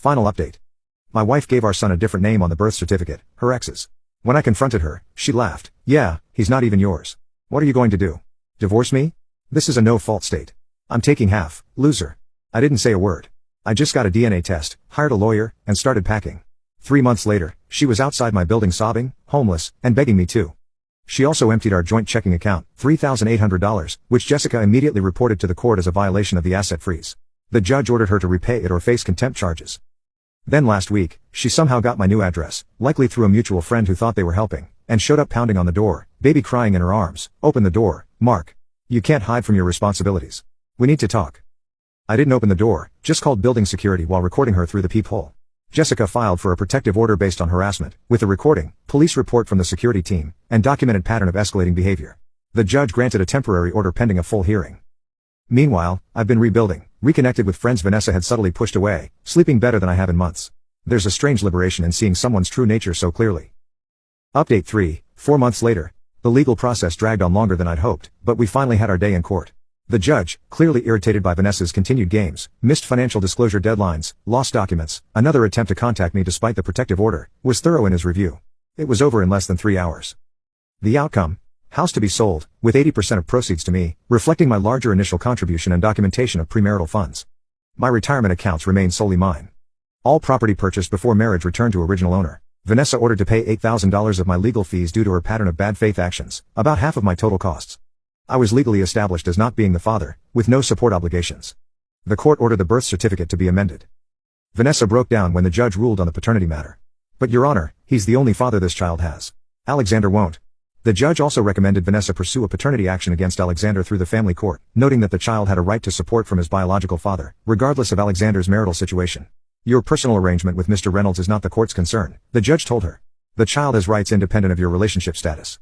Final update. My wife gave our son a different name on the birth certificate, her ex's. When I confronted her, she laughed. Yeah, he's not even yours. What are you going to do? Divorce me? This is a no-fault state. I'm taking half, loser. I didn't say a word. I just got a DNA test, hired a lawyer, and started packing. 3 months later, she was outside my building sobbing, homeless, and begging me to. She also emptied our joint checking account, $3,800, which Jessica immediately reported to the court as a violation of the asset freeze. The judge ordered her to repay it or face contempt charges. Then last week, she somehow got my new address, likely through a mutual friend who thought they were helping, and showed up pounding on the door, baby crying in her arms. Open the door, Mark. You can't hide from your responsibilities. We need to talk. I didn't open the door, just called building security while recording her through the peephole. Jessica filed for a protective order based on harassment, with a recording, police report from the security team, and documented pattern of escalating behavior. The judge granted a temporary order pending a full hearing. Meanwhile, I've been rebuilding, reconnected with friends Vanessa had subtly pushed away, sleeping better than I have in months. There's a strange liberation in seeing someone's true nature so clearly. Update 3, 4 months later. The legal process dragged on longer than I'd hoped, but we finally had our day in court. The judge, clearly irritated by Vanessa's continued games, missed financial disclosure deadlines, lost documents, another attempt to contact me despite the protective order, was thorough in his review. It was over in less than 3 hours. The outcome? House to be sold, with 80% of proceeds to me, reflecting my larger initial contribution and documentation of premarital funds. My retirement accounts remain solely mine. All property purchased before marriage returned to original owner. Vanessa ordered to pay $8,000 of my legal fees due to her pattern of bad faith actions, about half of my total costs. I was legally established as not being the father, with no support obligations. The court ordered the birth certificate to be amended. Vanessa broke down when the judge ruled on the paternity matter. But Your Honor, he's the only father this child has. Alexander won't. The judge also recommended Vanessa pursue a paternity action against Alexander through the family court, noting that the child had a right to support from his biological father, regardless of Alexander's marital situation. Your personal arrangement with Mr. Reynolds is not the court's concern, the judge told her. The child has rights independent of your relationship status.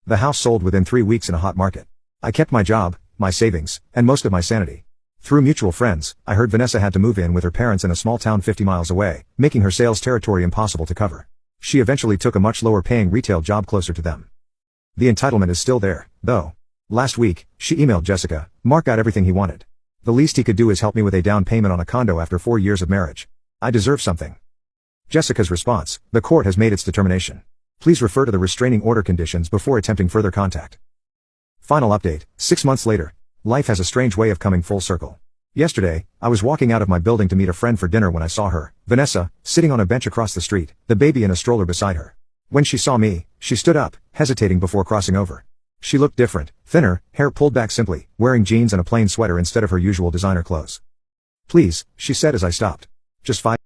The house sold within 3 weeks in a hot market. I kept my job, my savings, and most of my sanity. Through mutual friends, I heard Vanessa had to move in with her parents in a small town 50 miles away, making her sales territory impossible to cover. She eventually took a much lower paying retail job closer to them. The entitlement is still there, though. Last week, she emailed Jessica. Mark got everything he wanted. The least he could do is help me with a down payment on a condo after 4 years of marriage. I deserve something. Jessica's response: the court has made its determination. Please refer to the restraining order conditions before attempting further contact. Final update, 6 months later. Life has a strange way of coming full circle. Yesterday, I was walking out of my building to meet a friend for dinner when I saw her, Vanessa, sitting on a bench across the street, the baby in a stroller beside her. When she saw me, she stood up, hesitating before crossing over. She looked different, thinner, hair pulled back simply, wearing jeans and a plain sweater instead of her usual designer clothes. Please, she said as I stopped. Just 5